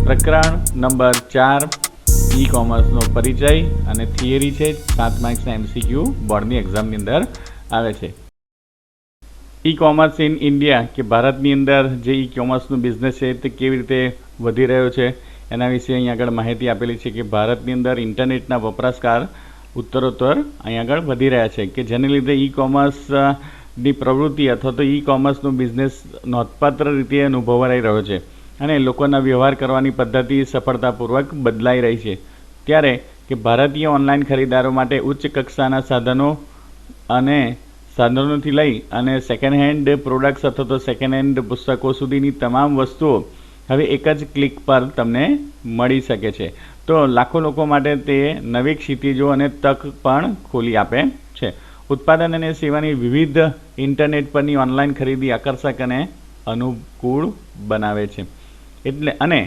પ્રકરણ નંબર 4 ઈ કોમર્સનો પરિચય અને થિયરી છે. 7 માર્ક્સના MCQ બોર્ડની એક્ઝામની અંદર આવે છે. ઈ કોમર્સ ઇન ઇન્ડિયા કે ભારતની અંદર જે ઈ કોમર્સનું બિઝનેસ છે તે કેવી રીતે વધી રહ્યો છે એના વિશે અહીં આગળ માહિતી આપેલી છે કે ભારતની અંદર ઇન્ટરનેટના વપરાશકાર ઉત્તરોત્તર અહીં આગળ વધી રહ્યા છે કે જેને લીધે ઈ કોમર્સની પ્રવૃત્તિ અથવા તો ઈ કોમર્સનું બિઝનેસ નોંધપાત્ર રીતે અનુભવાઈ રહ્યો છે અને લોકોના વ્યવહાર કરવાની પદ્ધતિ સફળતાપૂર્વક બદલાઈ રહી છે. ત્યારે કે ભારતીય ઓનલાઈન ખરીદારો માટે ઉચ્ચ કક્ષાના સાધનોથી લઈ અને સેકન્ડ હેન્ડ પ્રોડક્ટ્સ અથવા તો સેકન્ડ હેન્ડ પુસ્તકો સુધીની તમામ વસ્તુઓ હવે એક જ ક્લિક પર તમને મળી શકે છે. તો લાખો લોકો માટે તે નવી ક્ષિતિજો અને તક પણ ખોલી આપે છે. ઉત્પાદન અને સેવાની વિવિધ ઇન્ટરનેટ પરની ઓનલાઈન ખરીદી આકર્ષક અને અનુકૂળ બનાવે છે. એટલે અને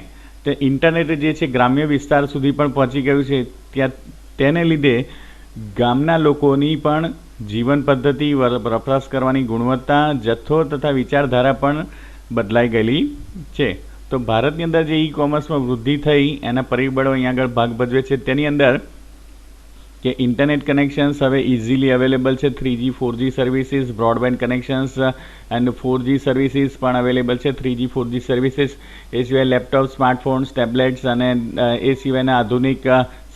તે ઇન્ટરનેટ જે છે ગ્રામ્ય વિસ્તાર સુધી પણ પહોંચી ગયું છે. ત્યાં તેને લીધે ગામના લોકોની પણ જીવન પદ્ધતિ, વપરાશ કરવાની ગુણવત્તા, જથ્થો તથા વિચારધારા પણ બદલાઈ ગયેલી છે. તો ભારતની અંદર જે ઈ કોમર્સમાં વૃદ્ધિ થઈ એના પરિબળો અહીંયા આગળ ભાગ ભજવે છે. તેની અંદર કે ઇન્ટરનેટ કનેક્શન્સ હવે ઇઝીલી અવેલેબલ છે. 3G 4G services, broadband connections and 4G services પણ અવેલેબલ છે. 3G 4G સર્વિસીસ એ સિવાય લેપટોપ, સ્માર્ટફોન્સ, ટેબ્લેટ્સ અને એ સિવાયના આધુનિક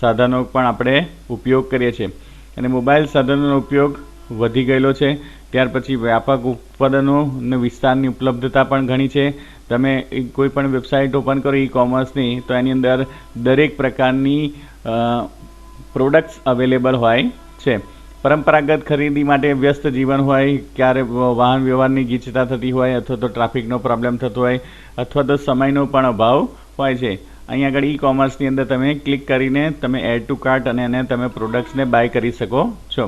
સાધનો પણ આપણે ઉપયોગ કરીએ છીએ અને મોબાઈલ સાધનોનો ઉપયોગ વધી ગયેલો છે. ત્યાર પછી વ્યાપક ઉત્પાદનો અને વિસ્તારની ઉપલબ્ધતા પણ ઘણી છે. તમે કોઈ પણ વેબસાઇટ ઓપન કરો ઈ કોમર્સની તો એની અંદર દરેક પ્રકારની પ્રોડક્ટ્સ અવેલેબલ હોય છે. પરંપરાગત ખરીદી માટે વ્યસ્ત જીવન હોય, ક્યારે વાહન વ્યવહારની ગીચતા થતી હોય અથવા તો ટ્રાફિકનો પ્રોબ્લેમ થતો હોય અથવા તો સમયનો પણ અભાવ હોય છે. અહીં આગળ ઈ કોમર્સની અંદર તમે ક્લિક કરીને તમે એડ ટુ કાર્ટ અને એને તમે પ્રોડક્ટ્સને બાય કરી શકો છો.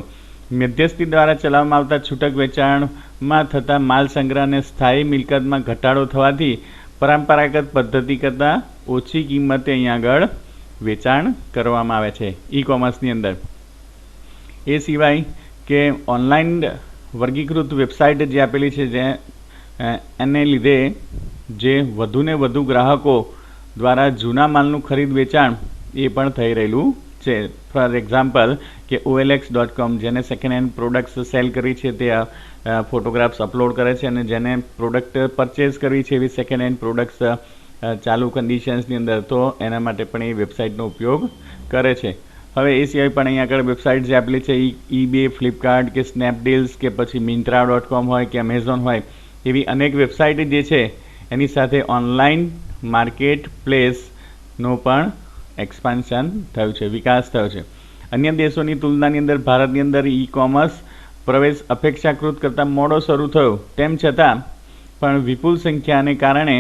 મધ્યસ્થી દ્વારા ચલાવવામાં આવતા છૂટક વેચાણમાં થતા માલ સંગ્રહ અને સ્થાયી મિલકતમાં ઘટાડો થવાથી પરંપરાગત પદ્ધતિ કરતાં ઓછી કિંમતે અહીં આગળ વેચાણ કરવામાં આવે છે ઈ કોમર્સની અંદર. એ સિવાય કે ઓનલાઈન વર્ગીકૃત વેબસાઇટ જે આપેલી છે જે એને લીધે જે વધુને વધુ ગ્રાહકો દ્વારા જૂના માલનું ખરીદ વેચાણ એ પણ થઈ રહેલું છે. ફોર એક્ઝામ્પલ કે OLX.com જેને સેકન્ડ હેન્ડ પ્રોડક્ટ્સ સેલ કરી છે તે ફોટોગ્રાફ્સ અપલોડ કરે છે અને જેને પ્રોડક્ટ પરચેઝ કરવી છે એવી સેકન્ડ હેન્ડ પ્રોડક્ટ્સ ચાલુ કન્ડિશન્સની અંદર તો એના માટે પણ એ વેબસાઇટનો ઉપયોગ કરે છે. હવે એ સિવાય પણ અહીં આગળ વેબસાઇટ જે આપેલી છે eBay, ફ્લિપકાર્ટ કે સ્નેપડીલ્સ કે પછી Myntra.com હોય કે એમેઝોન હોય એવી અનેક વેબસાઇટ જે છે એની સાથે ઓનલાઈન માર્કેટ પ્લેસનો પણ એક્સપાન્શન થયું છે, વિકાસ થયો છે. અન્ય દેશોની તુલનાની અંદર ભારતની અંદર ઈ કોમર્સ પ્રવેશ અપેક્ષાકૃત કરતાં મોડો શરૂ થયો તેમ છતાં પણ વિપુલ સંખ્યાને કારણે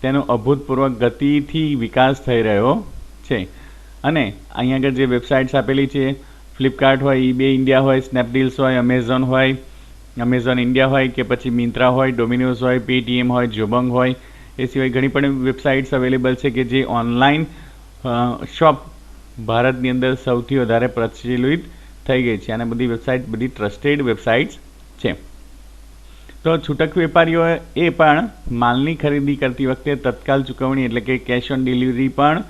તેનો અભૂતપૂર્વ ગતિથી વિકાસ થઈ રહ્યો છે. અને અહીં આગળ જે વેબસાઇટ્સ આપેલી છે ફ્લિપકાર્ટ હોય, eBay ઇન્ડિયા હોય, સ્નેપડીલ્સ હોય, અમેઝોન હોય, અમેઝોન ઇન્ડિયા હોય કે પછી મિન્ત્રા હોય, ડોમિનોઝ હોય, પેટીએમ હોય, જોબંગ હોય, એ સિવાય ઘણી પણ વેબસાઇટ્સ અવેલેબલ છે કે જે ઓનલાઈન શોપ ભારતની અંદર સૌથી વધારે પ્રચલિત થઈ ગઈ છે અને બધી વેબસાઇટ બધી ટ્રસ્ટેડ વેબસાઇટ્સ છે. તો છૂટક વેપારીઓ એ પણ માલની ખરીદી કરતી વખતે તત્કાલ ચૂકવણી એટલે કે કેશ ઓન ડિલિવરી પણ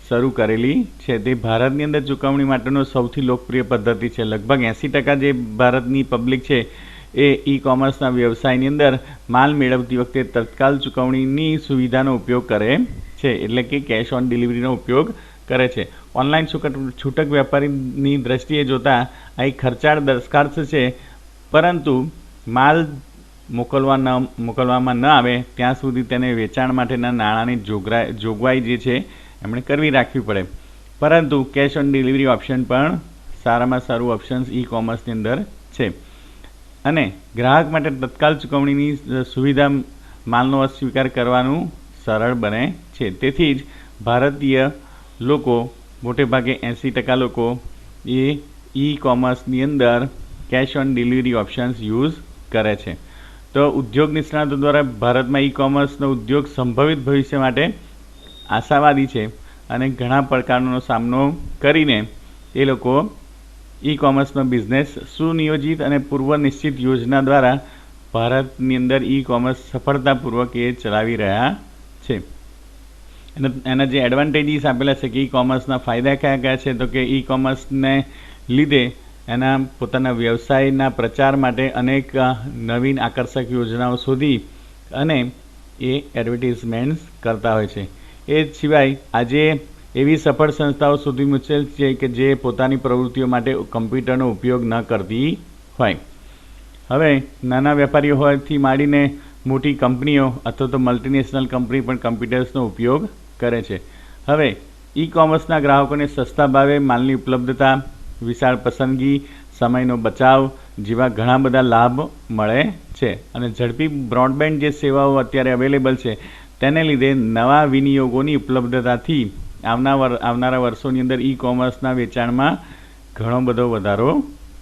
શરૂ કરેલી છે. તે ભારતની અંદર ચૂકવણી માટેનો સૌથી લોકપ્રિય પદ્ધતિ છે. લગભગ 80% જે ભારતની પબ્લિક છે એ ઈ કોમર્સના વ્યવસાયની અંદર માલ મેળવતી વખતે તત્કાલ ચૂકવણીની સુવિધાનો ઉપયોગ કરે છે એટલે કે કેશ ઓન ડિલિવરીનો ઉપયોગ કરે છે. ઓનલાઈન છૂટક વેપારીની દ્રષ્ટિએ જોતાં આ એક ખર્ચાળ દરખાસ્ત છે, પરંતુ માલ મોકલવામાં ન આવે ત્યાં સુધી તેને વેચાણ માટેના નાણાંની જોગવાઈ જે છે એમણે કરવી રાખવી પડે. પરંતુ કેશ ઓન ડિલિવરી ઓપ્શન પણ સારામાં સારું ઓપ્શન ઈ કોમર્સની અંદર છે અને ગ્રાહક માટે તત્કાલ ચૂકવણીની સુવિધા માલનો અસ્વીકાર કરવાનું સરળ બને છે. તેથી જ ભારતીય લોકો મોટેભાગે 80% લોકો એ ઈ કોમર્સની અંદર cash on delivery options use કરે છે. તો ઉદ્યોગ નિષ્ણાતો દ્વારા ભારતમાં ઈ કોમર્સનો ઉદ્યોગ સંભવિત ભવિષ્ય માટે આશાવાદી છે અને ઘણા પડકારોનો સામનો કરીને એ લોકો ઈ કોમર્સનો બિઝનેસ સુનિયોજિત અને પૂર્વ નિશ્ચિત યોજના દ્વારા ભારતની અંદર ઈ કોમર્સ સફળતાપૂર્વક એ ચલાવી રહ્યા છે. એના જે એડવાન્ટેજીસ આપેલા છે કે ઈ કોમર્સના ફાયદા કયા કયા છે, તો કે ઈ કોમર્સને લીધે એના પોતાના વ્યવસાયના પ્રચાર માટે અનેક નવીન આકર્ષક યોજનાઓ શોધી અને એ એડવર્ટિઝમેન્ટ્સ કરતા હોય છે. એ સિવાય આજે એવી સફળ સંસ્થાઓ સુધી મુશ્કેલ છે કે જે પોતાની પ્રવૃત્તિઓ માટે કમ્પ્યુટરનો ઉપયોગ ન કરતી હોય. હવે નાના વેપારીઓ હોયથી માંડીને મોટી કંપનીઓ અથવા તો મલ્ટીનેશનલ કંપની પણ કમ્પ્યુટર્સનો ઉપયોગ કરે છે. હવે ઈ કોમર્સના ગ્રાહકોને સસ્તા ભાવે માલની ઉપલબ્ધતા, વિશાળ પસંદગી, સમયનો બચાવ જેવા ઘણા બધા લાભ મળે છે. અને ઝડપી બ્રોડબેન્ડ જે સેવાઓ અત્યારે અવેલેબલ છે તેને લીધે નવા વિનિયોગોની ઉપલબ્ધતાથી આવનારા વર્ષોની અંદર ઈ કોમર્સના વેચાણમાં ઘણો બધો વધારો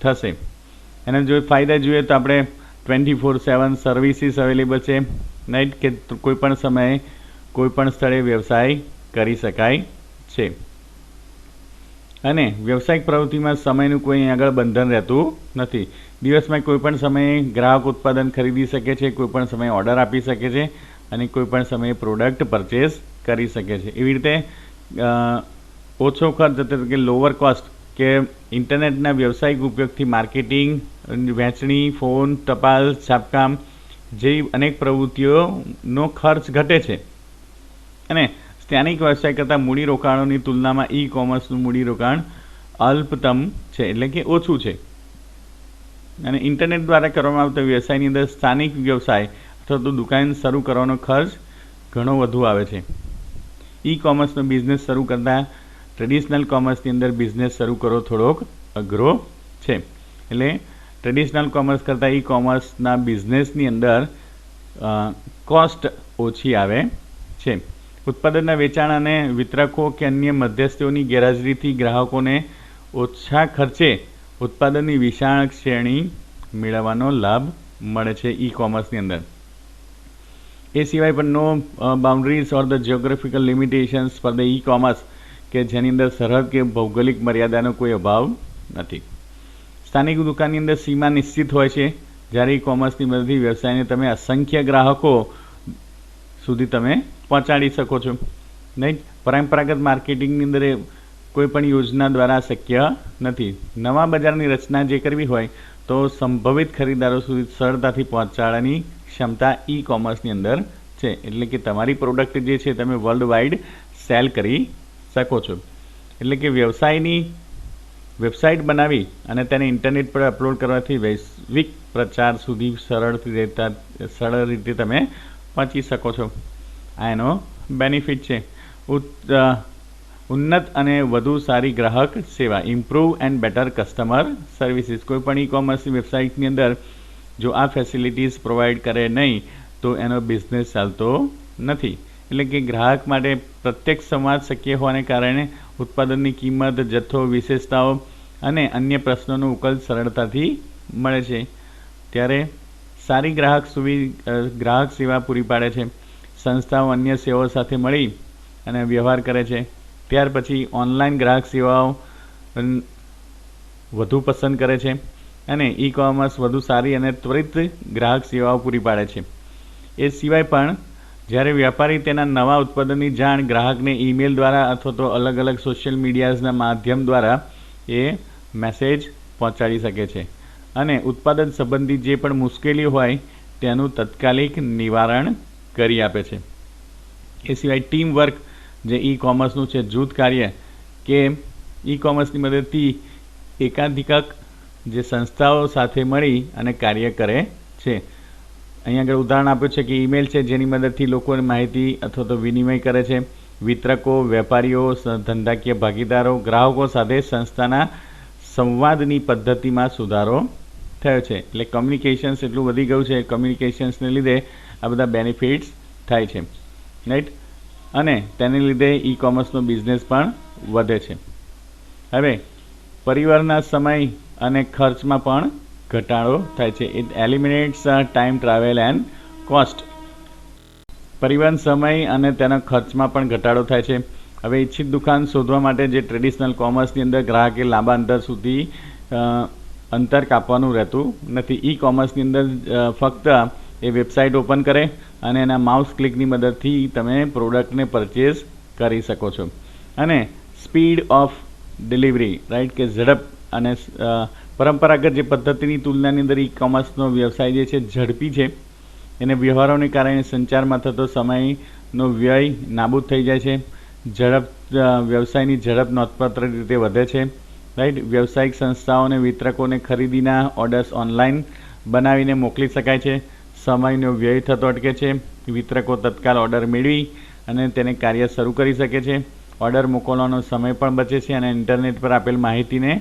થશે. એના જો ફાયદા જોઈએ તો આપણે 24/7 સર્વિસીસ અવેલેબલ છે, રાઈટ, કે કોઈપણ સમયે કોઈપણ સ્થળે વ્યવસાય કરી શકાય છે. અને વ્યવસાયિક પ્રવૃત્તિમાં સમયનું કોઈ આગળ બંધન રહેતું નથી. દિવસમાં કોઈપણ સમયે ગ્રાહક ઉત્પાદન ખરીદી શકે છે, કોઈપણ સમયે ઓર્ડર આપી શકે છે અને કોઈપણ સમયે પ્રોડક્ટ પરચેસ કરી શકે છે. એવી રીતે ઓછો ખર્ચ એટલે કે લોઅર કોસ્ટ કે ઇન્ટરનેટના વ્યવસાયિક ઉપયોગથી માર્કેટિંગ, વહેંચણી, ફોન, ટપાલ, છાપકામ જેવી અનેક પ્રવૃત્તિઓનો ખર્ચ ઘટે છે. અને સ્થાનિક વ્યવસાય કરતાં મૂડીરોકાણોની તુલનામાં ઈ કોમર્સનું મૂડીરોકાણ અલ્પતમ છે, એટલે કે ઓછું છે. અને ઇન્ટરનેટ દ્વારા કરવામાં આવતા વ્યવસાયની અંદર સ્થાનિક વ્યવસાય અથવા તો દુકાન શરૂ કરવાનો ખર્ચ ઘણો વધુ આવે છે. ઈ કોમર્સનો બિઝનેસ શરૂ કરતાં ટ્રેડિશનલ કોમર્સની અંદર બિઝનેસ શરૂ કરવો થોડોક અઘરો છે. એટલે ટ્રેડિશનલ કોમર્સ કરતાં ઈ કોમર્સના બિઝનેસની અંદર કોસ્ટ ઓછી આવે છે. ઉત્પાદનના વેચાણ અને વિતરકો કે અન્ય મધ્યસ્થીઓની ગેરહાજરીથી ગ્રાહકોને ઓછા ખર્ચે ઉત્પાદનની વિશાળ શ્રેણી મેળવવાનો લાભ મળે છે ઈ કોમર્સની અંદર. એ સિવાય પણ no boundaries or the geographical limitations for the e commerce, કે જેની અંદર સરહદ કે ભૌગોલિક મર્યાદાનો કોઈ અભાવ નથી. સ્થાનિક દુકાનની અંદર સીમા નિશ્ચિત હોય છે, જ્યારે ઈ કોમર્સની મદદથી વ્યવસાયને તમે અસંખ્ય ગ્રાહકો સુધી તમે પહોંચાડી શકો છો. નહીં, પરંપરાગત માર્કેટિંગની અંદર કોઈ પણ યોજના દ્વારા શક્ય નથી. નવા બજારની રચના જે કરવી હોય તો સંભવિત ખરીદારો સુધી સરળતાથી પહોંચાડવાની ક્ષમતા ઈ કોમર્સની અંદર છે. એટલે કે તમારી પ્રોડક્ટ જે છે તમે વર્લ્ડ વાઇડ સેલ કરી શકો છો. એટલે કે વ્યવસાયની વેબસાઇટ બનાવી અને તેને ઇન્ટરનેટ પર અપલોડ કરવાથી વૈશ્વિક પ્રચાર સુધી સરળ રીતે તમે પહોંચી શકો છો. આ એનો બેનિફિટ છે. ઉન્નત અને વધુ સારી ગ્રાહક સેવા, improve and better customer services. કોઈ પણ ઈ કોમર્સની વેબસાઇટની અંદર જો આ ફેસિલિટીઝ પ્રોવાઈડ કરે નહીં તો એનો બિઝનેસ ચાલતો નથી. એટલે કે ગ્રાહક માટે પ્રત્યક્ષ સંવાદ શક્ય હોવાને કારણે ઉત્પાદનની કિંમત, જથ્થો, વિશેષતાઓ અને અન્ય પ્રશ્નોનો ઉકેલ સરળતાથી મળે છે. ત્યારે સારી ગ્રાહક સેવા પૂરી પાડે છે. સંસ્થાઓ અન્ય સેવાઓ સાથે મળી અને વ્યવહાર કરે છે. ત્યાર પછી ઓનલાઈન ગ્રાહક સેવાઓ વધુ પસંદ કરે છે અને ઈ કોમર્સ વધુ સારી અને ત્વરિત ગ્રાહક સેવાઓ પૂરી પાડે છે. એ સિવાય પણ જ્યારે વ્યાપારી તેના નવા ઉત્પાદનની જાણ ગ્રાહકને ઈમેલ દ્વારા અથવા તો અલગ અલગ સોશિયલ મીડિયાઝના માધ્યમ દ્વારા એ મેસેજ પહોંચાડી શકે છે અને ઉત્પાદન સંબંધિત જે પણ મુશ્કેલીઓ હોય તેનું તાત્કાલિક નિવારણ કરી આપે છે. એ સિવાય ટીમ વર્ક જે ઈ કોમર્સનું છે, જૂથ કાર્ય, કે ઈ કોમર્સની મદદથી એકાધિક જે સંસ્થાઓ સાથે મળી અને કાર્ય કરે છે. અહીંયા આગળ ઉદાહરણ આપ્યું છે કે ઈમેલ છે જેની મદદથી લોકોને માહિતી અથવા તો વિનિમય કરે છે. વિતરકો, વેપારીઓ, ધંધાકીય ભાગીદારો, ગ્રાહકો સાથે સંસ્થાના સંવાદની પદ્ધતિમાં સુધારો થયો છે. એટલે કમ્યુનિકેશન્સ એટલું વધી ગયું છે, કમ્યુનિકેશન્સને લીધે આ બધા બેનિફિટ્સ થાય છે, રાઈટ. અને તેને લીધે ઈ કોમર્સનો બિઝનેસ પણ વધે છે. હવે પરિવારના સમય અને ખર્ચમાં પણ ઘટાડો થાય છે. It eliminates time, travel and cost. પરિવહન સમય અને તેના ખર્ચમાં પણ ઘટાડો થાય છે. હવે ઈચ્છિત દુકાન શોધવા માટે જે ટ્રેડિશનલ કોમર્સની અંદર ગ્રાહકે લાંબા અંતર સુધી અંતર કાપવાનું રહેતું નથી. ઈ કોમર્સની અંદર ફક્ત એ વેબસાઇટ ઓપન કરે અને એના માઉસ ક્લિકની મદદથી તમે પ્રોડક્ટને પરચેસ કરી શકો છો. અને સ્પીડ ઓફ ડિલિવરી, રાઈટ, કે ઝડપ અને પરંપરાગત જે પદ્ધતિની તુલનાની અંદર ઈ કોમર્સનો વ્યવસાય જે છે ઝડપી છે. એને વ્યવહારોને કારણે સંચારમાં થતો સમયનો વ્યય નાબૂદ થઈ જાય છે. વ્યવસાયની ઝડપ નોંધપાત્ર રીતે વધે છે, રાઈટ. વ્યવસાયિક સંસ્થાઓને વિતરકોને ખરીદીના ઓર્ડર્સ ઓનલાઈન બનાવીને મોકલી શકાય છે. સમયનો વ્યય થતો અટકે છે. વિતરકો તત્કાલ ઓર્ડર મેળવી અને તેને કાર્ય શરૂ કરી શકે છે. ઓર્ડર મોકલવાનો સમય પણ બચે છે અને ઇન્ટરનેટ પર આપેલ માહિતીને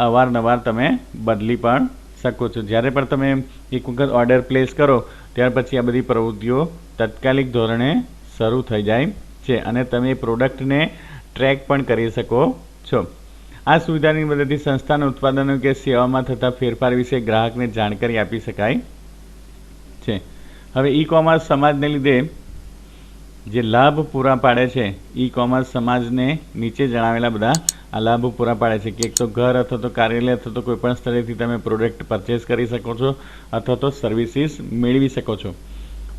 અવારનવાર તમે બદલી પણ શકો છો. જ્યારે પણ તમે એક વખત ઓર્ડર પ્લેસ કરો ત્યાર પછી આ બધી પ્રવૃત્તિઓ તાત્કાલિક ધોરણે શરૂ થઈ જાય છે અને તમે એ પ્રોડક્ટને ટ્રેક પણ કરી શકો છો. આ સુવિધાની મદદથી સંસ્થાના ઉત્પાદનો કે સેવામાં થતા ફેરફાર વિશે ગ્રાહકને જાણકારી આપી શકાય છે. હવે ઈ કોમર્સ સમાજને લીધે જે લાભ પૂરા પાડે છે, ઈ કોમર્સ સમાજને નીચે જણાવેલા બધા આ લાભ પૂરા પાડે છે કે એક તો ઘર અથવા તો કાર્યાલય અથવા તો કોઈપણ સ્થળેથી તમે પ્રોડક્ટ પરચેસ કરી શકો છો અથવા તો સર્વિસીસ મેળવી શકો છો.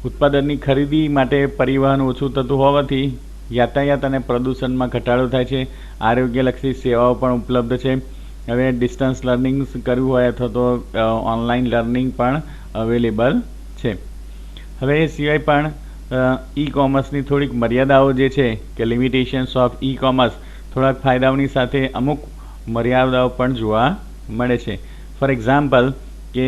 ઉત્પાદનની ખરીદી માટે પરિવહન ઓછું થતું હોવાથી યાતાયાત અને પ્રદૂષણમાં ઘટાડો થાય છે. આરોગ્યલક્ષી સેવાઓ પણ ઉપલબ્ધ છે. હવે ડિસ્ટન્સ લર્નિંગ કરવું હોય અથવા તો ઓનલાઈન લર્નિંગ પણ અવેલેબલ છે. હવે એ સિવાય પણ ઈ કોમર્સની થોડીક મર્યાદાઓ જે છે કે લિમિટેશન્સ ઓફ ઈ કોમર્સ, થોડાક ફાયદાઓની સાથે અમુક મર્યાદાઓ પણ જોવા મળે છે. ફોર એક્ઝામ્પલ કે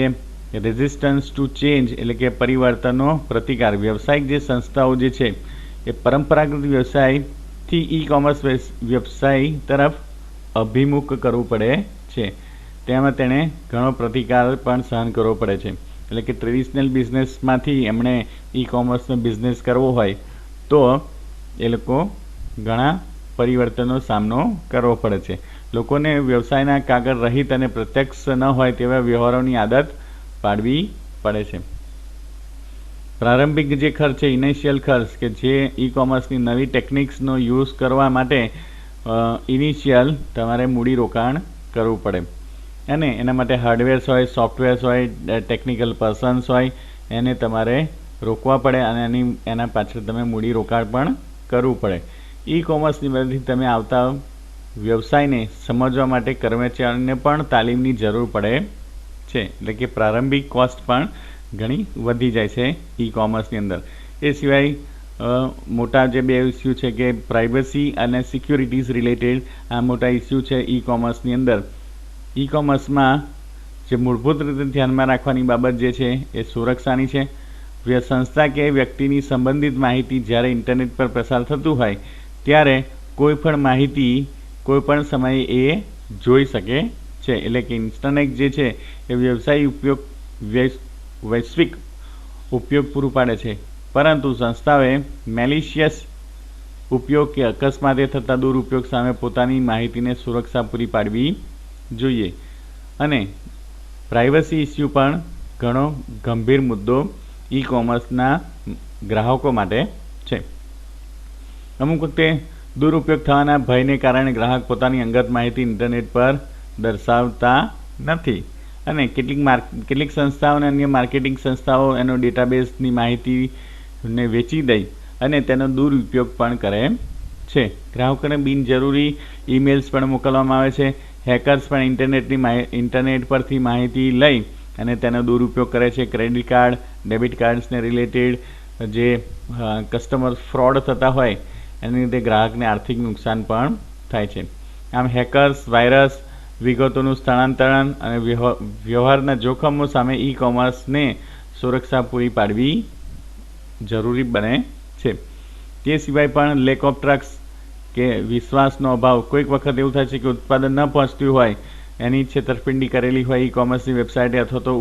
રેઝિસ્ટન્સ ટુ ચેન્જ એટલે કે પરિવર્તનનો પ્રતિકાર. વ્યવસાયિક જે સંસ્થાઓ જે છે એ પરંપરાગત વ્યવસાયથી ઈ કોમર્સ વ્યવસાય તરફ અભિમુખ કરવું પડે છે. તેમાં તેણે ઘણો પ્રતિકાર પણ સહન કરવો પડે છે. એટલે કે ટ્રેડિશનલ બિઝનેસમાંથી એમણે ઈ કોમર્સનો બિઝનેસ કરવો હોય તો એ લોકો ઘણા પરિવર્તનનો સામનો કરવો પડે છે. લોકોને વ્યવસાયના કાગળ રહિત અને પ્રત્યક્ષ ન હોય તેવા વ્યવહારોની આદત પાડવી પડે છે. પ્રારંભિક જે ખર્ચ છે, ઇનિશિયલ ખર્ચ, કે જે ઈ કોમર્સની નવી ટેકનિક્સનો યુઝ કરવા માટે ઇનિશિયલ તમારે મૂડીરોકાણ કરવું પડે અને એના માટે હાર્ડવેર્સ હોય, સોફ્ટવેર્સ હોય, ટેકનિકલ પર્સન્સ હોય, એને તમારે રોકવા પડે અને એના પાછળ તમે મૂડીરોકાણ પણ કરવું પડે. ઈ કોમર્સની મદદથી તમે આવતા વ્યવસાયને સમજવા માટે કર્મચારીઓને પણ તાલીમની જરૂર પડે છે. એટલે કે પ્રારંભિક કોસ્ટ પણ ઘણી વધી જાય છે ઈ કોમર્સની અંદર. એ સિવાય મોટા જે બે ઇસ્યુ છે કે પ્રાઇવસી અને સિક્યુરિટીઝ રિલેટેડ આ મોટા ઇસ્યુ છે ઈ કોમર્સની અંદર. ઈ કોમર્સમાં જે મૂળભૂત રીતે ધ્યાનમાં રાખવાની બાબત જે છે એ સુરક્ષાની છે. સંસ્થા કે વ્યક્તિની સંબંધિત માહિતી જ્યારે ઇન્ટરનેટ પર પ્રસાર થતું હોય ત્યારે કોઈ પણ માહિતી કોઈ પણ સમયે એ જોઈ શકે છે. એટલે કે ઇન્ટરનેટ જે છે એ વ્યવસાયિક ઉપયોગ વૈશ્વિક ઉપયોગ પૂરું પાડે છે, પરંતુ સંસ્થાઓએ મેલિશિયસ ઉપયોગ કે અકસ્માતે થતા દુરુપયોગ સામે પોતાની માહિતીને સુરક્ષા પૂરી પાડવી જોઈએ. અને પ્રાઇવસી ઇસ્યુ પણ ઘણો ગંભીર મુદ્દો ઈ કોમર્સના ગ્રાહકો માટે છે. અમુક વખતે દુરુપયોગ થવાના ભયને કારણે ગ્રાહક પોતાની અંગત માહિતી ઇન્ટરનેટ પર દર્શાવતા નથી અને કેટલીક સંસ્થાઓ અને અન્ય માર્કેટિંગ સંસ્થાઓ એનો ડેટાબેઝની માહિતીને વેચી દઈ અને તેનો દુરુપયોગ પણ કરે છે. ગ્રાહકોને બિનજરૂરી ઈમેલ્સ પણ મોકલવામાં આવે છે. હેકર્સ પણ ઇન્ટરનેટ પરથી માહિતી લઈ અને તેનો દુરુપયોગ કરે છે. ક્રેડિટ કાર્ડ, ડેબિટ કાર્ડ્સને રિલેટેડ જે કસ્ટમર ફ્રોડ થતા હોય એની લીધે ગ્રાહકને આર્થિક નુકસાન પણ થાય છે. આમ હેકર્સ, વાયરસ, વિગતોનું સ્થળાંતરણ અને વ્યવહારના જોખમો સામે ઈ કોમર્સને સુરક્ષા પૂરી પાડવી જરૂરી બને છે. તે સિવાય પણ લેક ઓફ ટ્રસ્ટ કે વિશ્વાસનો અભાવ. કોઈક વખત એવું થાય છે કે ઉત્પાદન ન પહોંચતું હોય, એની છેતરપિંડી કરેલી હોય ઈ કોમર્સની વેબસાઇટે અથવા તો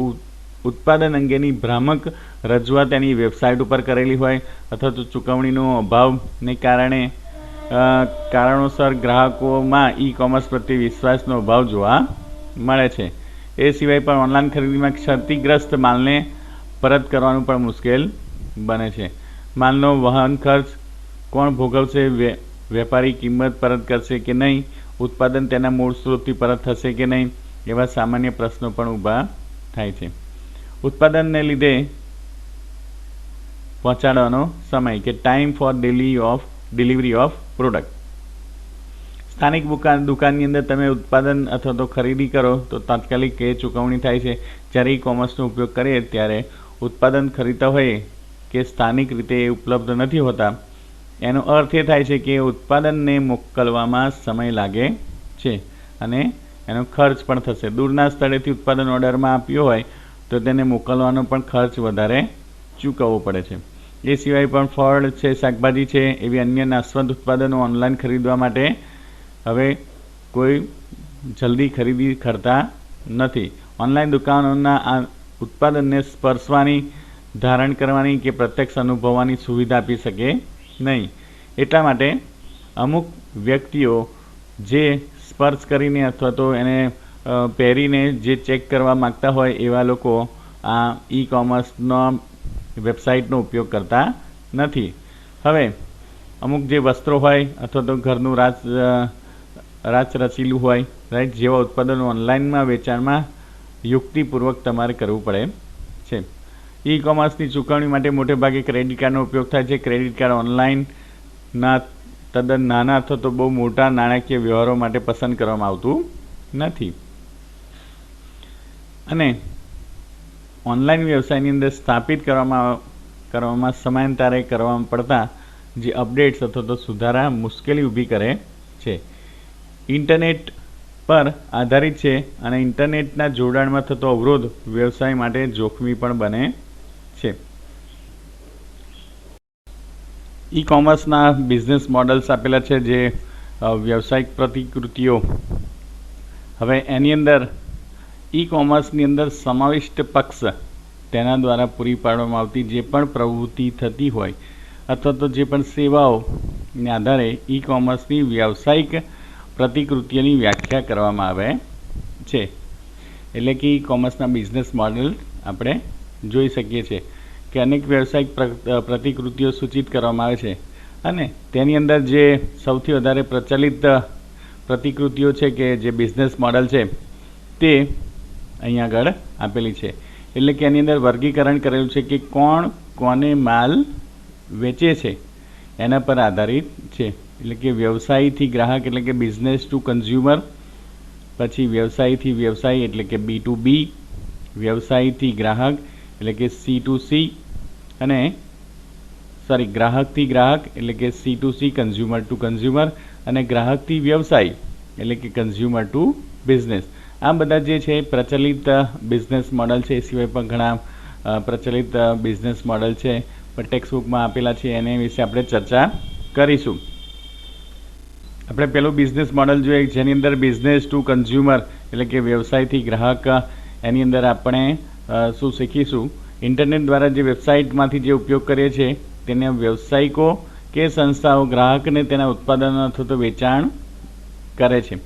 ઉત્પાદન અંગેની ભ્રામક રજૂઆત એની વેબસાઇટ ઉપર કરેલી હોય અથવા તો ચૂકવણીનો અભાવને કારણોસર ગ્રાહકોમાં ઈ કોમર્સ પ્રત્યે વિશ્વાસનો અભાવ જોવા મળે છે. એ સિવાય પણ ઓનલાઈન ખરીદીમાં ક્ષતિગ્રસ્ત માલને પરત કરવાનું પણ મુશ્કેલ બને છે. માલનો વહન ખર્ચ કોણ ભોગવશે? વેપારી કિંમત પરત કરશે કે નહીં? ઉત્પાદન તેના મૂળ સ્ત્રોતથી પરત થશે કે નહીં? એવા સામાન્ય પ્રશ્નો પણ ઊભા થાય છે. ઉત્પાદનને લીધે પહોંચાડવાનો સમય કે time for delivery of product. સ્થાનિક દુકાનની અંદર તમે ઉત્પાદન અથવા તો ખરીદી કરો તો તાત્કાલિક એ ચૂકવણી થાય છે. જ્યારે ઈ કોમર્સનો ઉપયોગ કરીએ ત્યારે ઉત્પાદન ખરીદતા હોઈએ કે સ્થાનિક રીતે એ ઉપલબ્ધ નથી હોતા, એનો અર્થ એ થાય છે કે ઉત્પાદનને મોકલવામાં સમય લાગે છે અને એનો ખર્ચ પણ થશે. દૂરના સ્થળેથી ઉત્પાદન ઓર્ડરમાં આપ્યો હોય તો તેને મોકલવાનો પણ ખર્ચ વધારે ચૂકવવો પડે છે. એ સિવાય પણ ફળ છે, શાકભાજી છે, એવી અન્ય નાશવંત ઉત્પાદનો ઓનલાઈન ખરીદવા માટે હવે કોઈ જલ્દી ખરીદી કરતા નથી. ઓનલાઈન દુકાનોના આ ઉત્પાદનને સ્પર્શવાની, ધારણ કરવાની કે પ્રત્યક્ષ અનુભવવાની સુવિધા આપી શકે નહીં. એટલા માટે અમુક વ્યક્તિઓ જે સ્પર્શ કરીને અથવા તો એને પહેરીને જે ચેક કરવા માગતા હોય એવા લોકો આ ઈ કોમર્સનો વેબસાઇટનો ઉપયોગ કરતા નથી. હવે અમુક જે વસ્ત્રો હોય અથવા તો ઘરનું રાચ રચીલું હોય, રાઈટ, જેવા ઉત્પાદનો ઓનલાઈનમાં વેચાણમાં યુક્તિપૂર્વક તમારે કરવું પડે છે. ઈ કોમર્સની ચૂકવણી માટે મોટેભાગે ક્રેડિટ કાર્ડનો ઉપયોગ થાય છે. ક્રેડિટ કાર્ડ ઓનલાઈનના તદ્દન નાના અથવા તો બહુ મોટા નાણાકીય વ્યવહારો માટે પસંદ કરવામાં આવતું નથી. અને ઓનલાઈન વ્યવસાયની અંદર સ્થાપિત કરવામાં સમયાંતરે કરવામાં પડતા જે અપડેટ્સ અથવા તો સુધારા મુશ્કેલી ઊભી કરે છે. ઇન્ટરનેટ પર આધારિત છે અને ઇન્ટરનેટના જોડાણમાં થતો અવરોધ વ્યવસાય માટે જોખમી પણ બને છે. ઈ કોમર્સના બિઝનેસ મોડલ્સ આપેલા છે, જે વ્યવસાયિક પ્રતિકૃતિઓ. હવે એની અંદર ઈ કોમર્સની અંદર સમાવિષ્ટ પક્ષ તેના દ્વારા પૂરી પાડવામાં આવતી જે પણ પ્રવૃત્તિ થતી હોય અથવા તો જે પણ સેવાઓને આધારે ઈ કોમર્સની વ્યવસાયિક પ્રતિકૃતિઓની વ્યાખ્યા કરવામાં આવે છે. એટલે કે ઈ કોમર્સના બિઝનેસ મોડલ આપણે જોઈ શકીએ છીએ કે અનેક વ્યવસાયિક પ્રતિકૃતિઓ સૂચિત કરવામાં આવે છે અને તેની અંદર જે સૌથી વધારે પ્રચલિત પ્રતિકૃતિઓ છે કે જે બિઝનેસ મોડલ છે તે અહીં આગળ આપેલી છે. એટલે કે એની અંદર વર્ગીકરણ કરેલું છે કે કોણ કોને માલ વેચે છે એના પર આધારિત છે. એટલે કે વ્યવસાયથી ગ્રાહક એટલે કે બિઝનેસ ટુ કન્ઝ્યુમર, પછી વ્યવસાયથી વ્યવસાય એટલે કે B2B, વ્યવસાયથી ગ્રાહક એટલે કે C2C, અને ગ્રાહકથી ગ્રાહક એટલે કે C2C, કન્ઝ્યુમર ટુ કન્ઝ્યુમર, અને ગ્રાહકથી વ્યવસાય એટલે કે કન્ઝ્યુમર ટુ બિઝનેસ. આ બધા જે છે પ્રચલિત બિઝનેસ મોડલ છે. એ સિવાય પણ ઘણા પ્રચલિત બિઝનેસ મોડલ છે પણ ટેક્સ્ટબુકમાં આપેલા છે, એને વિશે આપણે ચર્ચા કરીશું. આપણે પેલું બિઝનેસ મોડલ જોઈએ જેની અંદર બિઝનેસ ટુ કન્ઝ્યુમર એટલે કે વ્યવસાયથી ગ્રાહક. એની અંદર આપણે શું શીખીશું? ઇન્ટરનેટ દ્વારા જે વેબસાઇટમાંથી જે ઉપયોગ કરીએ છીએ તેને વ્યવસાયિકો કે સંસ્થાઓ ગ્રાહકને તેના ઉત્પાદનો અથવા તો વેચાણ કરે છે.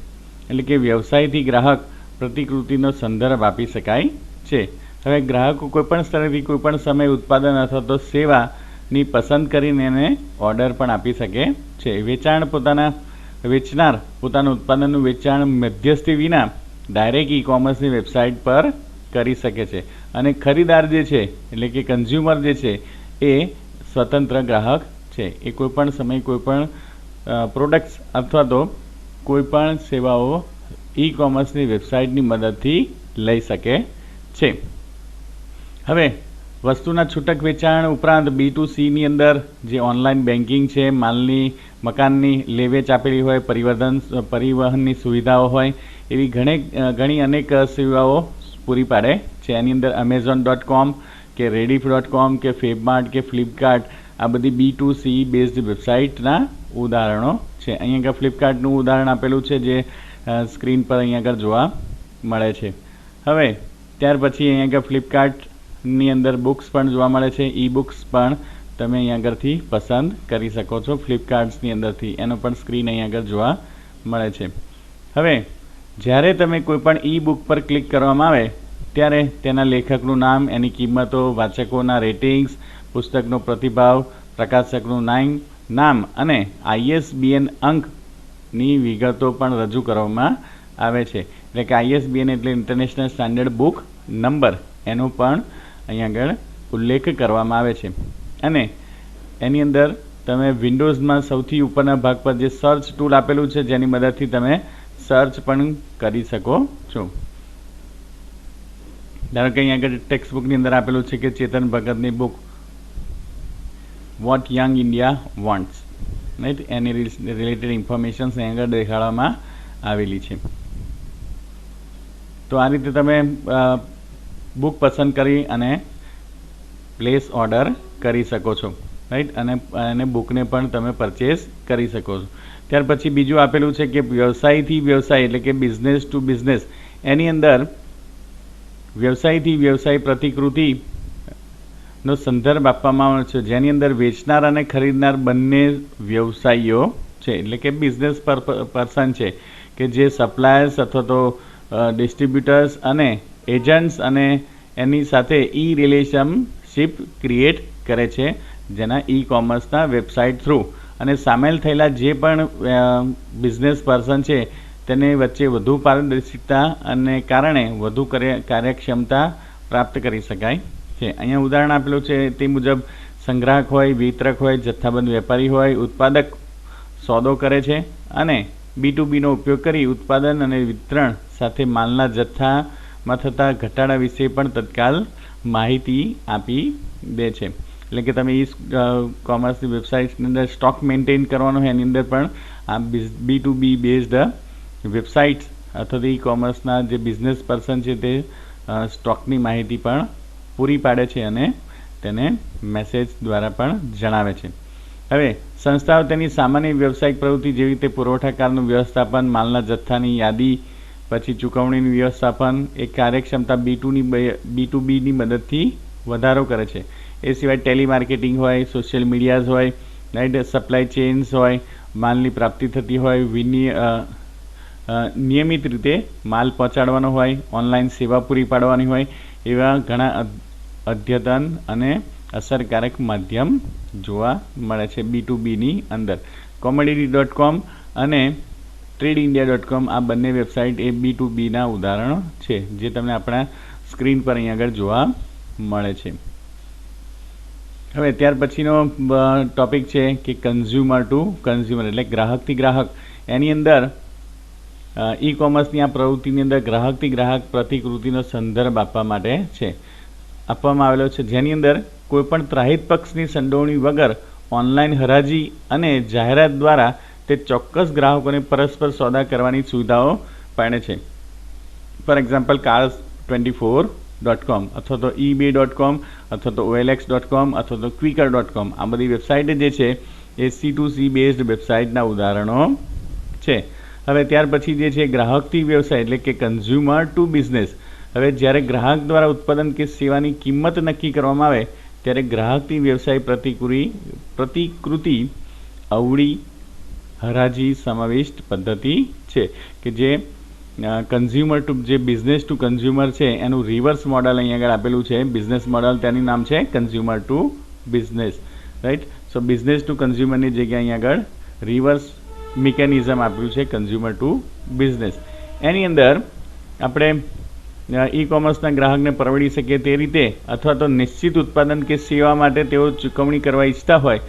એટલે કે વ્યવસાયથી ગ્રાહક પ્રતિકૃતિનો સંદર્ભ આપી શકાય છે. હવે ગ્રાહકો કોઈપણ સ્થળેથી કોઈપણ સમયે ઉત્પાદન અથવા તો સેવાની પસંદ કરીને એને ઓર્ડર પણ આપી શકે છે. વેચનાર પોતાનું ઉત્પાદનનું વેચાણ મધ્યસ્થી વિના ડાયરેક્ટ ઈ કોમર્સની વેબસાઇટ પર કરી શકે છે અને ખરીદાર જે છે એટલે કે કન્ઝ્યુમર જે છે એ સ્વતંત્ર ગ્રાહક છે. એ કોઈપણ સમયે કોઈપણ પ્રોડક્ટ્સ અથવા તો કોઈપણ સેવાઓ ઈ કોમર્સની વેબસાઇટની મદદથી લઈ શકે છે. હવે વસ્તુના છૂટક વેચાણ ઉપરાંત B2Cની અંદર જે ઓનલાઈન બેન્કિંગ છે, મકાનની લેવેચ આપેલી હોય, પરિવહનની સુવિધાઓ હોય, એવી ઘણી અનેક સેવાઓ પૂરી પાડે છે. એની અંદર Amazon.com કે Rediff.com કે ફેબમાર્ટ કે ફ્લિપકાર્ટ આ બધી B2C બેઝડ વેબસાઇટના ઉદાહરણો છે. અહીં આગળ ફ્લિપકાર્ટનું ઉદાહરણ આપેલું છે જે સ્ક્રીન પર અહીં આગળ જોવા મળે છે. હવે ત્યાર પછી અહીં આગળ ફ્લિપકાર્ટની અંદર બુક્સ પણ જોવા મળે છે. ઈ બુક્સ પણ તમે અહીં આગળથી પસંદ કરી શકો છો ફ્લિપકાર્ટ્સની અંદરથી. એનો પણ સ્ક્રીન અહીં આગળ જોવા મળે છે. હવે જ્યારે તમે કોઈપણ ઈ બુક પર ક્લિક કરવામાં આવે ત્યારે તેના લેખકનું નામ, એની કિંમતો, વાચકોના રેટિંગ્સ, પુસ્તકનો પ્રતિભાવ, પ્રકાશકનું નામ અને ISBN અંકની વિગતો પણ રજૂ કરવામાં આવે છે. એટલે કે ISBN એટલે ઇન્ટરનેશનલ સ્ટાન્ડર્ડ બુક નંબર, એનો પણ અહીં આગળ ઉલ્લેખ કરવામાં આવે છે. અને એની અંદર તમે વિન્ડોઝમાં સૌથી ઉપરના ભાગ પર જે સર્ચ ટૂલ આપેલું છે જેની મદદથી તમે સર્ચ પણ કરી શકો છો. ધારો કે અહીંયા આગળ ટેક્સ્ટ બુકની અંદર આપેલું છે કે ચેતન ભગતની book what young India wants, right, એની રિલેટેડ ઇન્ફોર્મેશન્સ અહીં આગળ દેખાડવામાં આવેલી છે. તો આ રીતે તમે બુક પસંદ કરી અને પ્લેસ ઓર્ડર કરી શકો છો, રાઈટ, અને બુકને પણ તમે પરચેસ કરી શકો છો. ત્યાર પછી બીજું આપેલું છે કે વ્યવસાયથી વ્યવસાય એટલે કે બિઝનેસ ટુ બિઝનેસ. એની અંદર વ્યવસાયથી વ્યવસાય પ્રતિકૃતિનો સંદર્ભ આપવામાં આવે છે, જેની અંદર વેચનાર અને ખરીદનાર બંને વ્યવસાયીઓ છે, એટલે કે બિઝનેસ પર્સન છે કે જે સપ્લાયર્સ અથવા તો ડિસ્ટ્રીબ્યુટર્સ અને એજન્ટ્સ અને એની સાથે ઈ રિલેશનશીપ ક્રિએટ કરે છે, જેના ઈ કોમર્સના વેબસાઇટ થ્રુ, અને સામેલ થયેલા જે પણ બિઝનેસ પર્સન છે તેને વચ્ચે વધુ પારદર્શિતા અને કારણે વધુ કાર્યક્ષમતા પ્રાપ્ત કરી શકાય છે. અહીંયા ઉદાહરણ આપેલું છે તે મુજબ સંગ્રાહક હોય, વિતરક હોય, જથ્થાબંધ વેપારી હોય, ઉત્પાદક સોદો કરે છે અને B2Bનો ઉપયોગ કરી ઉત્પાદન અને વિતરણ સાથે માલના જથ્થામાં થતા ઘટાડા વિશે પણ તત્કાલ માહિતી આપી દે છે. એટલે કે તમે કોમર્સની વેબસાઇટની અંદર સ્ટોક મેન્ટેન કરવાનો હોય એની અંદર પણ આ B2B બેઝડ વેબસાઇટ્સ અથવા તો ઈ કોમર્સના જે બિઝનેસ પર્સન છે તે સ્ટોકની માહિતી પણ પૂરી પાડે છે અને તેને મેસેજ દ્વારા પણ જણાવે છે. હવે સંસ્થાઓ તેની સામાન્ય વ્યવસાયિક પ્રવૃત્તિ જેવી રીતે પુરવઠાકારનું વ્યવસ્થાપન, માલના જથ્થાની યાદી, પછી ચૂકવણીનું વ્યવસ્થાપન એ કાર્યક્ષમતા B2Bની મદદથી વધારો કરે છે. એ સિવાય ટેલિમાર્કેટિંગ હોય, સોશિયલ મીડિયાઝ હોય, રાઈટ, સપ્લાય ચેન્સ હોય, માલની પ્રાપ્તિ થતી હોય, નિયમિત રીતે માલ પહોંચાડવાનો હોય, ઓનલાઈન સેવા પૂરી પાડવાની હોય, એવા ઘણા અદ્યતન અને અસરકારક માધ્યમ જોવા મળે છે B2Bની અંદર. commodity.com અને TradeIndia.com આ બંને વેબસાઇટ એ B2Bના ઉદાહરણો છે જે તમને આપણા સ્ક્રીન પર અહીં આગળ જોવા મળે છે. હવે ત્યાર પછીનો ટોપિક છે કે કન્ઝ્યુમર ટુ કન્ઝ્યુમર એટલે ગ્રાહકથી ગ્રાહક. એની અંદર ઈ કોમર્સની આ પ્રવૃત્તિની અંદર ગ્રાહકથી ગ્રાહક પ્રતિકૃતિનો સંદર્ભ આપવા માટે છે આપવામાં આવેલો છે, જેની અંદર કોઈપણ ત્રાહિત પક્ષની સંડોવણી વગર ઓનલાઈન હરાજી અને જાહેરાત દ્વારા તે ચોક્કસ ગ્રાહકોને પરસ્પર સોદા કરવાની સુવિધાઓ પાડે છે. ફોર એક્ઝામ્પલ cars24.com અથવા તો ebay.com અથવા તો OLX.com અથવા તો quicker.com આ બધી વેબસાઇટ જે છે એ C2C બેઝડ વેબસાઇટના ઉદાહરણો છે. હવે ત્યાર પછી જે છે ગ્રાહકથી વ્યવસાય એટલે કે કન્ઝ્યુમર ટુ બિઝનેસ. હવે જ્યારે ગ્રાહક દ્વારા ઉત્પાદન કે સેવાની કિંમત નક્કી કરવામાં આવે ત્યારે ગ્રાહકથી વ્યવસાય પ્રતિકૃતિ અવળી હરાજી સમાવિષ્ટ પદ્ધતિ છે કે જે કન્ઝ્યુમર ટુ જે બિઝનેસ ટુ કન્ઝ્યુમર છે એનું રિવર્સ મોડલ અહીં આગળ આપેલું છે. બિઝનેસ મોડલ તેનું નામ છે consumer to business, right. So business to કન્ઝ્યુમરની જગ્યાએ અહીં આગળ રિવર્સ મિકેનિઝમ આપ્યું છે કન્ઝ્યુમર ટુ બિઝનેસ. એની અંદર આપણે ઈ કોમર્સના ગ્રાહકને પરવડી શકે તે રીતે અથવા તો નિશ્ચિત ઉત્પાદન કે સેવા માટે તેઓ ચૂકવણી કરવા ઈચ્છતા હોય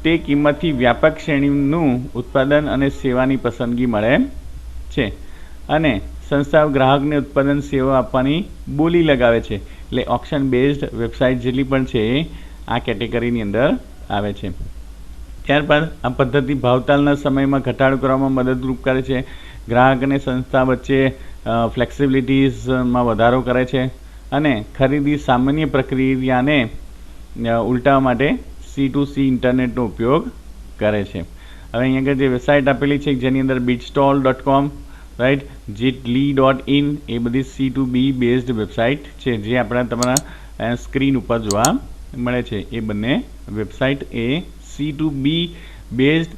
તે કિંમતથી વ્યાપક શ્રેણીનું ઉત્પાદન અને સેવાની પસંદગી મળે છે. અને સંસ્થાઓ ગ્રાહકને ઉત્પાદન સેવા આપવાની બોલી લગાવે છે. એટલે ઓપ્શન બેઝડ વેબસાઇટ જેટલી પણ છે એ આ કેટેગરીની અંદર આવે છે. ત્યારબાદ આ પદ્ધતિ ભાવતાલના સમયમાં ઘટાડો કરવામાં મદદરૂપ કરે છે, ગ્રાહક અને સંસ્થા વચ્ચે ફ્લેક્સિબિલિટીઝમાં વધારો કરે છે અને ખરીદી સામાન્ય પ્રક્રિયાને ઉલટાવવા માટે C2C ઇન્ટરનેટનો ઉપયોગ કરે છે. હવે અહીં આગળ જે વેબસાઇટ આપેલી છે જેની અંદર bitstall.com, રાઈટ, jitli.in એ બધી C2B બેઝડ વેબસાઇટ છે જે આપણા તમારા સ્ક્રીન ઉપર જોવા મળે છે. એ બંને વેબસાઇટ એ C2B બેઝડ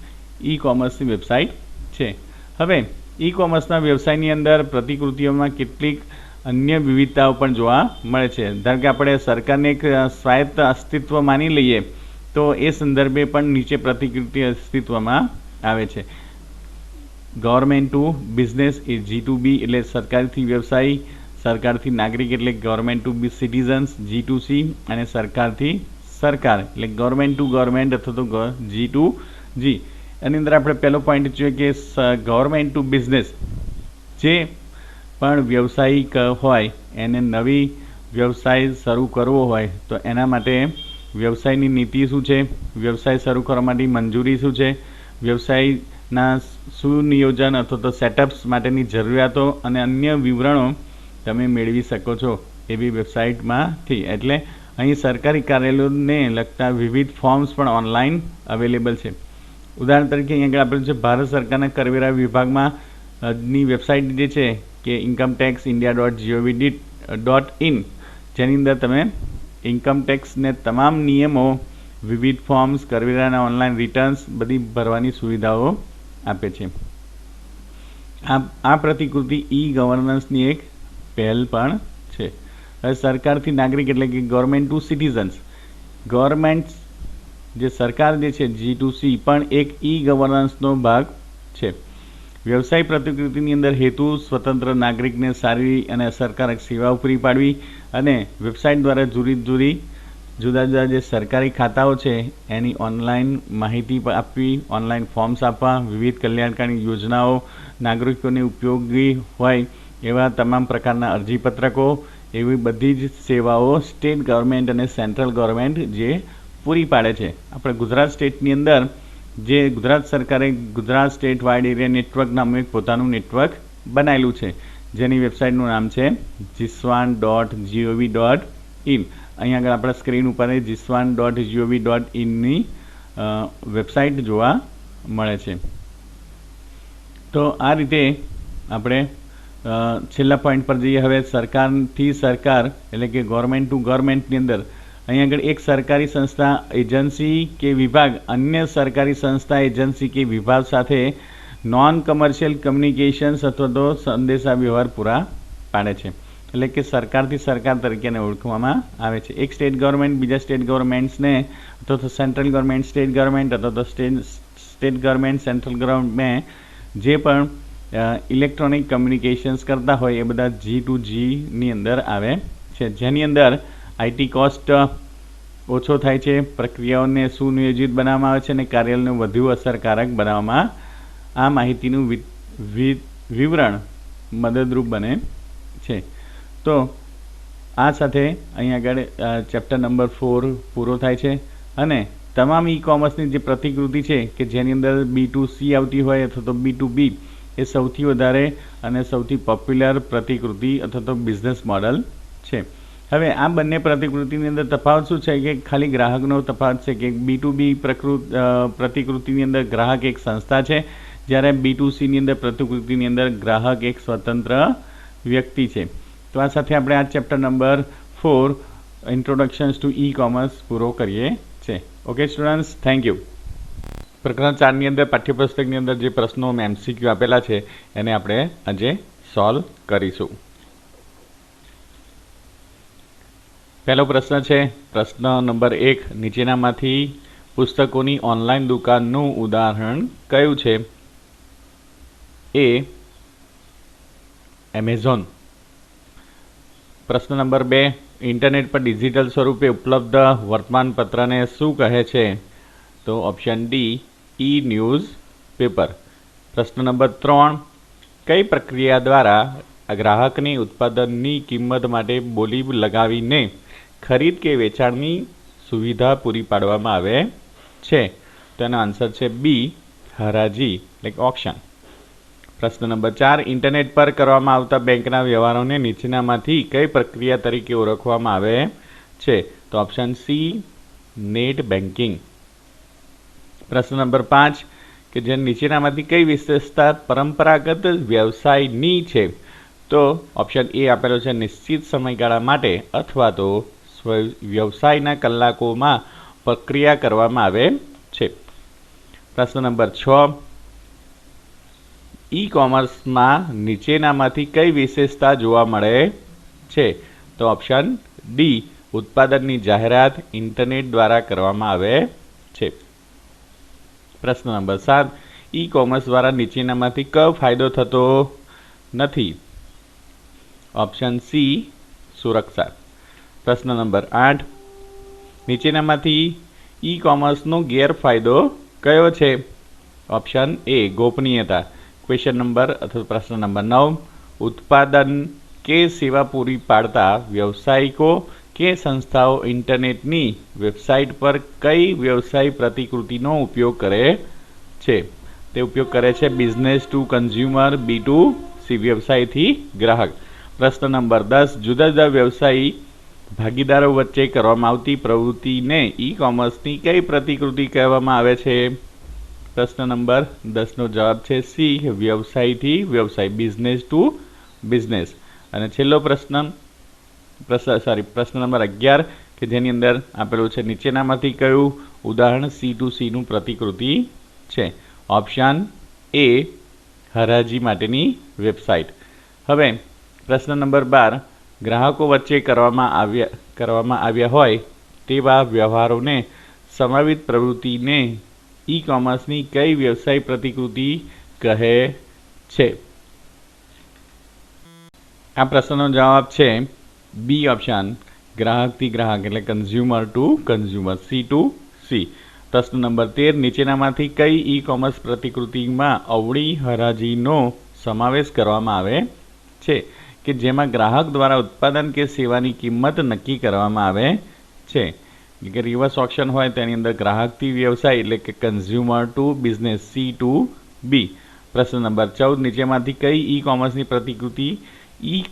ઈ કોમર્સની વેબસાઇટ છે. હવે ઈ કોમર્સના વ્યવસાયની અંદર પ્રતિકૃતિઓમાં કેટલીક અન્ય વિવિધતાઓ પણ જોવા મળે છે. ધારો કે આપણે સરકારને એક સ્વાયત્ત અસ્તિત્વ માની લઈએ તો એ સંદર્ભે પણ નીચે પ્રતિકૃતિ અસ્તિત્વમાં આવે છે. Government to business A G2B એટલે સરકારથી વ્યવસાય, સરકારથી નાગરિક એટલે ગવર્મેન્ટ ટુ સિટીઝન્સ G2C અને સરકારથી સરકાર એટલે ગવર્મેન્ટ ટુ ગવર્મેન્ટ અથવા તો G2G. એની અંદર આપણે પહેલો પોઈન્ટ જોઈએ કે ગવર્મેન્ટ ટુ બિઝનેસ. જે પણ વ્યવસાયિક હોય એને નવી વ્યવસાય શરૂ કરવો હોય તો એના માટે વ્યવસાયની નીતિ શું છે, વ્યવસાય શરૂ કરવા માટે મંજૂરી શું છે, વ્યવસાયના સુનિયોજન અથવા તો સેટઅપ્સ માટેની જરૂરિયાતો અને અન્ય વિવરણો તમે મેળવી શકો છો એવી વેબસાઇટમાંથી. એટલે અહીં સરકારી કાર્યાલયોને લગતા વિવિધ ફોર્મ્સ પણ ઓનલાઈન અવેલેબલ છે. ઉદાહરણ તરીકે અહીં આગળ આપેલું છે ભારત સરકારના કરવેરા વિભાગમાં ની વેબસાઇટ જે છે કે incometaxindia.gov.in, જેની અંદર તમે ઇન્કમટેક્સને તમામ નિયમો, વિવિધ ફોર્મ્સ, કરવેરાના ઓનલાઈન રિટર્ન્સ બધી ભરવાની સુવિધાઓ આપે છે. આ પ્રતિકૃતિ ઈ ગવર્નન્સની એક પહેલ પણ છે. હવે સરકારથી નાગરિક એટલે કે ગવર્મેન્ટ ટુ સિટીઝન્સ. ગવર્મેન્ટ જે સરકાર જે છે G2C પણ એક ઈ ગવર્નન્સનો ભાગ છે. વ્યવસાય પ્રતિકૃતિની અંદર હેતુ સ્વતંત્ર નાગરિકને સારી અને અસરકારક સેવાઓ પૂરી પાડવી અને વેબસાઇટ દ્વારા જુદા જુદા જે સરકારી ખાતાઓ છે એની ઓનલાઈન માહિતી આપવી, ઓનલાઈન ફોર્મ્સ આપવા, વિવિધ કલ્યાણકારી યોજનાઓ નાગરિકોને ઉપયોગી હોય એવા તમામ પ્રકારના અરજીપત્રકો, એવી બધી જ સેવાઓ સ્ટેટ ગવર્મેન્ટ અને સેન્ટ્રલ ગવર્મેન્ટ જે પૂરી પાડે છે. આપણે ગુજરાત સ્ટેટની અંદર જે ગુજરાત સરકારે Gujarat state wide area network નામનું એક પોતાનું નેટવર્ક બનાવેલું છે, જેની વેબસાઇટનું નામ છે jiswan.gov.in. અહીં આગળ આપણા સ્ક્રીન ઉપર jiswan.gov.in વેબસાઇટ જોવા મળે છે. તો આ રીતે આપણે છેલ્લા પોઈન્ટ પર જઈએ. હવે સરકારથી સરકાર એટલે કે ગવર્મેન્ટ ટુ ગવર્મેન્ટની અંદર અહીં આગળ એક સરકારી સંસ્થા, એજન્સી કે વિભાગ અન્ય સરકારી સંસ્થા, એજન્સી કે વિભાગ સાથે નોન કમર્શિયલ કમ્યુનિકેશન્સ અથવા તો સંદેશા વ્યવહાર પૂરા પાડે છે. એટલે કે સરકારથી સરકાર તરીકે ઓળખવામાં આવે છે. એક સ્ટેટ ગવર્મેન્ટ બીજા સ્ટેટ ગવર્મેન્ટ્સને અથવા તો સેન્ટ્રલ ગવર્મેન્ટ સ્ટેટ ગવર્મેન્ટ અથવા તો સ્ટેટ ગવર્મેન્ટ સેન્ટ્રલ ગવર્મેન્ટ જે પણ ઇલેક્ટ્રોનિક કમ્યુનિકેશન્સ કરતા હોય એ બધા G2Gની અંદર આવે છે, જેની અંદર આઈટી કોસ્ટ ઓછો થાય છે, પ્રક્રિયાઓને સુનિયોજિત બનાવવામાં આવે છે અને કાર્યાલયને વધુ અસરકારક બનાવવામાં આ માહિતીનું વિવરણ મદદરૂપ બને છે. તો આ સાથે અહીં આગળ ચેપ્ટર નંબર 4 પૂરો થાય છે અને તમામ ઈ કોમર્સની જે પ્રતિકૃતિ છે કે જેની અંદર B2C આવતી હોય અથવા તો B2B એ સૌથી વધારે અને સૌથી પોપ્યુલર પ્રતિકૃતિ અથવા તો બિઝનેસ મોડલ છે. હવે આ બંને પ્રતિકૃતિની અંદર તફાવત શું છે કે ખાલી ગ્રાહકનો તફાવત છે કે B2B પ્રતિકૃતિની અંદર ગ્રાહક એક સંસ્થા છે, જ્યારે B2Cની અંદર પ્રતિકૃતિની અંદર ગ્રાહક એક સ્વતંત્ર વ્યક્તિ છે. તો આ સાથે આપણે આ chapter number 4 introductions to e commerce પૂરો કરીએ છીએ. Okay students, thank you. પ્રકરણ 4ની અંદર પાઠ્યપુસ્તકની અંદર જે પ્રશ્નો MCQ આપેલા છે એને આપણે આજે સોલ્વ કરીશું. પહેલો પ્રશ્ન છે પ્રશ્ન નંબર 1, નીચેનામાંથી પુસ્તકોની ઓનલાઈન દુકાનનું ઉદાહરણ કયું છે? એ એમેઝોન. પ્રશ્ન નંબર 2, ઇન્ટરનેટ પર ડિજિટલ સ્વરૂપે ઉપલબ્ધ વર્તમાનપત્રને શું કહે છે? તો ઓપ્શન ડી, ઈ ન્યૂઝ પેપર. પ્રશ્ન નંબર 3, કઈ પ્રક્રિયા દ્વારા ગ્રાહકની ઉત્પાદનની કિંમત માટે બોલી લગાવીને ખરીદ કે વેચાણની સુવિધા પૂરી પાડવામાં આવે છે? તો એનો આન્સર છે બી, હરાજી એટલે કે ઓક્શન. પ્રશ્ન નંબર 4, ઇન્ટરનેટ પર કરવામાં આવતા બેંકના વ્યવહારોને નીચેનામાંથી કઈ પ્રક્રિયા તરીકે ઓળખવામાં આવે છે? તો ઓપ્શન સી, નેટ બેન્કિંગ. પ્રશ્ન નંબર 5, કે જે નીચેનામાંથી કઈ વિશેષતા પરંપરાગત વ્યવસાયની છે? તો ઓપ્શન એ આપેલો છે નિશ્ચિત સમયગાળા માટે અથવા તો વ્યવસાયના કલાકોમાં પ્રક્રિયા કરવામાં આવે છે. પ્રશ્ન નંબર 6, ઈ કોમર્સમાં નીચેનામાંથી કઈ વિશેષતા જોવા મળે છે? તો ઓપ્શન ડી, ઉત્પાદનની જાહેરાત ઇન્ટરનેટ દ્વારા કરવામાં આવે છે. પ્રશ્ન નંબર 7, ઈ કોમર્સ દ્વારા નીચેનામાંથી કયો ફાયદો થતો નથી? ઓપ્શન સી, સુરક્ષા. પ્રશ્ન નંબર 8, નીચેનામાંથી ઈ કોમર્સનો ગેરફાયદો કયો છે? ઓપ્શન એ ગોપનીયતા. ક્વેશ્ચન નંબર અથવા પ્રશ્ન નંબર 9, ઉત્પાદન કે સેવા પૂરી પાડતા વ્યવસાયિકો કે સંસ્થાઓ ઇન્ટરનેટની વેબસાઇટ પર કઈ વ્યવસાય પ્રતિકૃતિનો ઉપયોગ કરે છે? તે ઉપયોગ કરે છે બિઝનેસ ટુ કન્ઝ્યુમર, B2C વ્યવસાયથી ગ્રાહક. પ્રશ્ન નંબર 10, જુદા જુદા વ્યવસાયી ભાગીદારો વચ્ચે કરવામાં આવતી પ્રવૃત્તિને ઈ કોમર્સની કઈ પ્રતિકૃતિ કહેવામાં આવે છે? પ્રશ્ન નંબર 10નો જવાબ છે સી, વ્યવસાયથી વ્યવસાય, બિઝનેસ ટુ બિઝનેસ. અને છેલ્લો પ્રશ્ન નંબર 11 કે જેની અંદર આપેલું છે નીચેનામાંથી કયું ઉદાહરણ C2C નું પ્રતિકૃતિ છે? ઓપ્શન એ હરાજી માટેની વેબસાઇટ. હવે પ્રશ્ન નંબર 12, ગ્રાહકો વચ્ચે કરવામાં આવ્યા હોય તેવા વ્યવહારોને સમાવિત પ્રવૃત્તિને ઈ કોમર્સની કઈ વ્યવસાય પ્રતિકૃતિ કહે છે? આ પ્રશ્નનો જવાબ છે બી ઓપ્શન, ગ્રાહકથી ગ્રાહક એટલે કન્ઝ્યુમર ટુ કન્ઝ્યુમર, C2C. પ્રશ્ન નંબર 13, નીચેનામાંથી કઈ ઈ કોમર્સ પ્રતિકૃતિમાં અવળી હરાજીનો સમાવેશ કરવામાં આવે છે કે જેમાં ગ્રાહક દ્વારા ઉત્પાદન કે સેવાની કિંમત નક્કી કરવામાં આવે છે? કે રિવર્સ ઓપ્શન હોય તેની અંદર ગ્રાહકથી વ્યવસાય એટલે કે કન્ઝ્યુમર ટુ બિઝનેસ, C2B. પ્રશ્ન નંબર 14, નીચેમાંથી કઈ ઈ કોમર્સની પ્રતિકૃતિ ઈ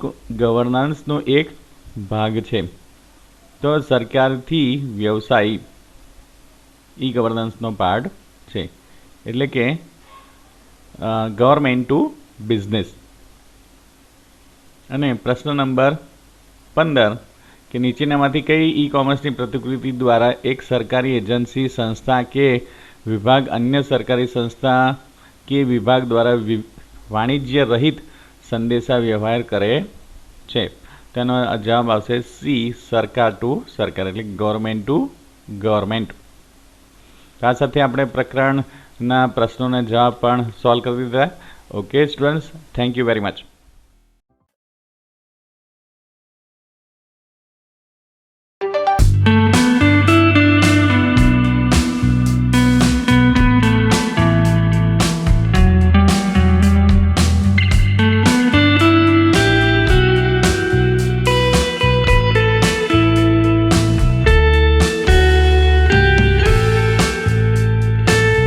ગવર્નન્સનો એક ભાગ છે? તો સરકારથી વ્યવસાય ઈ ગવર્નન્સનો પાર્ટ છે, એટલે કે ગવર્મેન્ટ ટુ બિઝનેસ. અને પ્રશ્ન નંબર 15, કે નીચેનામાંથી કઈ ઈ કોમર્સની પ્રતિકૃતિ દ્વારા એક સરકારી એજન્સી, સંસ્થા કે વિભાગ અન્ય સરકારી સંસ્થા કે વિભાગ દ્વારા વાણિજ્ય રહિત સંદેશા વ્યવહાર કરે છે? તેનો જવાબ આવશે સી, સરકાર ટુ સરકાર એટલે ગવર્મેન્ટ ટુ ગવર્મેન્ટ. આ સાથે આપણે પ્રકરણના પ્રશ્નોના જવાબ પણ સોલ્વ કરી દીધા. Okay students, thank you very much.